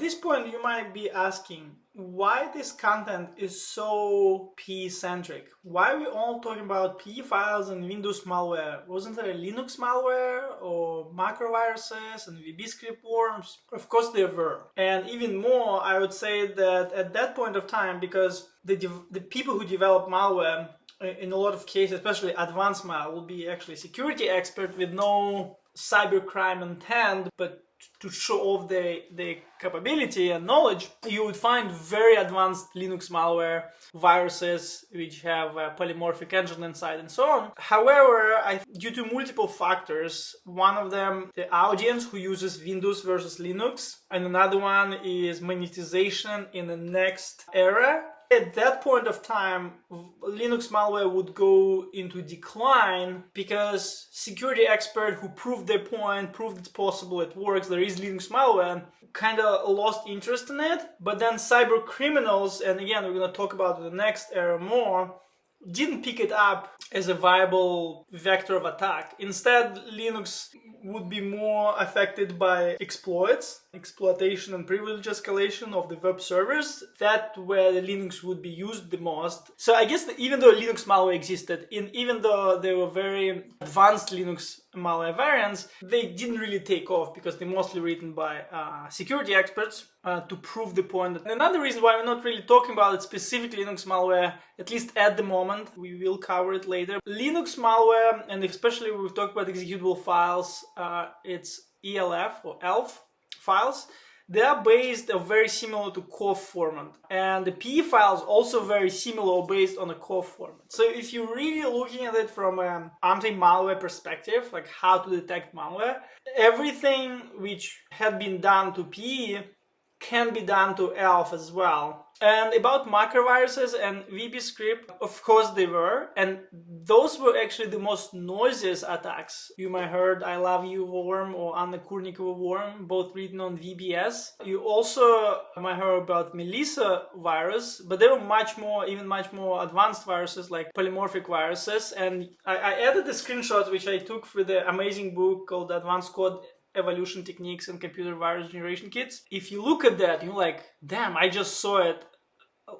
this point, you might be asking why this content is so P-centric. Why are we all talking about P files and Windows malware? Wasn't there Linux malware or macro viruses and VB script worms? Of course there were. And even more, I would say that at that point of time, because the people who develop malware, in a lot of cases, especially advanced malware, will be actually security expert with no cybercrime intent, but to show off their capability and knowledge, you would find very advanced Linux malware viruses which have a polymorphic engine inside and so on. However, due to multiple factors, one of them, the audience who uses Windows versus Linux, and another one is monetization in the next era. At that point of time, Linux malware would go into decline because security expert who proved their point, proved it's possible, it works, there is Linux malware, kind of lost interest in it. But then cyber criminals, and again, we're going to talk about the next era more, didn't pick it up as a viable vector of attack. Instead, Linux would be more affected by exploits, exploitation and privilege escalation of the web servers. That's where the Linux would be used the most. So I guess that even though Linux malware existed, even though there were very advanced Linux malware variants, they didn't really take off because they're mostly written by security experts to prove the point. Another reason why we're not really talking about it specifically Linux malware, at least at the moment, we will cover it later. Linux malware, and especially when we've talked about executable files, it's ELF or ELF files. They are based very similar to COF format, and the P files also very similar or based on a COF format. So if you're really looking at it from an anti-malware perspective, like how to detect malware, everything which had been done to P can be done to ELF as well. And about macro viruses and VB script, of course they were, and those were actually the most noisiest attacks. You might heard I Love You worm or Anna Kurnikova worm, both written on VBS. You also might heard about Melissa virus, but there were even much more advanced viruses like polymorphic viruses. And I added the screenshots which I took for the amazing book called Advanced Code Evolution Techniques and Computer Virus Generation Kits. If you look at that, you're like, damn, I just saw it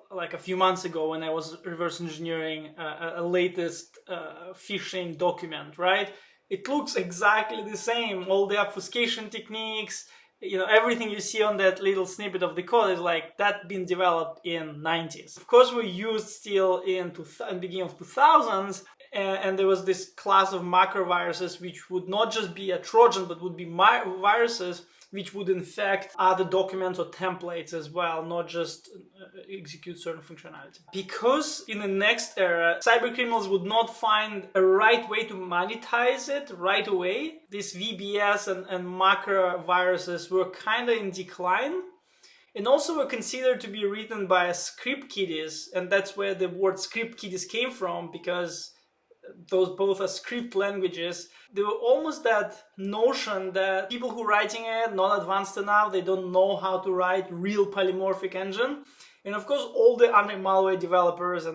like a few months ago when I was reverse engineering a latest phishing document, right? It looks exactly the same. All the obfuscation techniques, everything you see on that little snippet of the code is like that been developed in 90s. Of course, we used still in beginning of 2000s, and there was this class of macro viruses which would not just be a Trojan, but would be viruses which would infect other documents or templates as well, not just execute certain functionality. Because in the next era, cybercriminals would not find a right way to monetize it right away. These VBS and macro viruses were kind of in decline, and also were considered to be written by script kiddies, and that's where the word script kiddies came from, because those both are script languages. There were almost that notion that people who are writing it, not advanced enough, they don't know how to write real polymorphic engine. And of course, all the anti-malware developers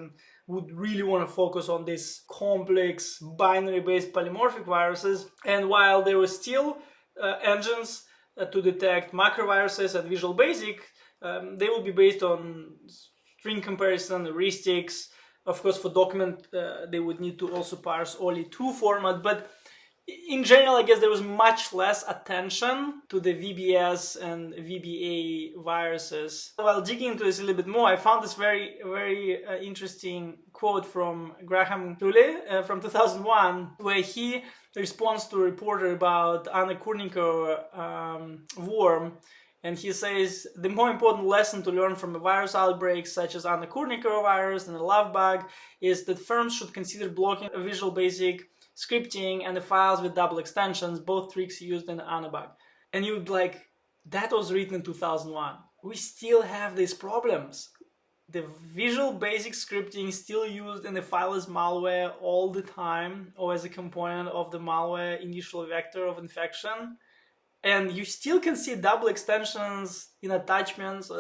would really want to focus on these complex binary-based polymorphic viruses. And while there were still engines to detect macro viruses and Visual Basic, they will be based on string comparison, heuristics. Of course, for document, they would need to also parse OLE2 format, but in general, I guess there was much less attention to the VBS and VBA viruses. While digging into this a little bit more, I found this very, very interesting quote from Graham Tully from 2001, where he responds to a reporter about Anna Kurnikova worm. And he says, the more important lesson to learn from a virus outbreak such as Anna Kurnikova virus and the love bug is that firms should consider blocking Visual Basic scripting and the files with double extensions, both tricks used in the Anna bug. And you'd be like, that was written in 2001. We still have these problems. The Visual Basic scripting still used in the file as malware all the time, or as a component of the malware initial vector of infection. And you still can see double extensions in attachments,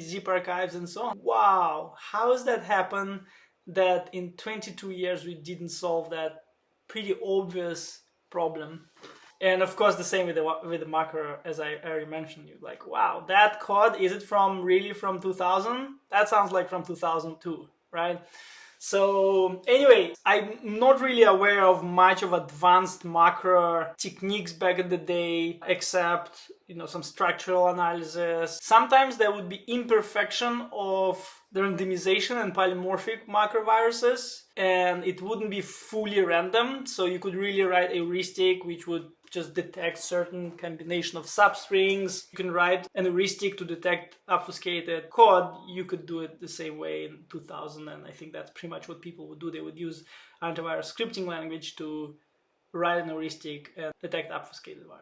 zip archives, and so on. Wow, how does that happen that in 22 years we didn't solve that pretty obvious problem? And of course, the same with the macro, as I already mentioned. You like, wow, that code, is it really from 2000? That sounds like from 2002, right? So anyway, I'm not really aware of much of advanced macro techniques back in the day, except, some structural analysis. Sometimes there would be imperfection of the randomization and polymorphic macroviruses, and it wouldn't be fully random. So you could really write a heuristic which would just detect certain combination of substrings. You can write an heuristic to detect obfuscated code. You could do it the same way in 2000, and I think that's pretty much what people would do. They would use antivirus scripting language to write an heuristic and detect obfuscated virus.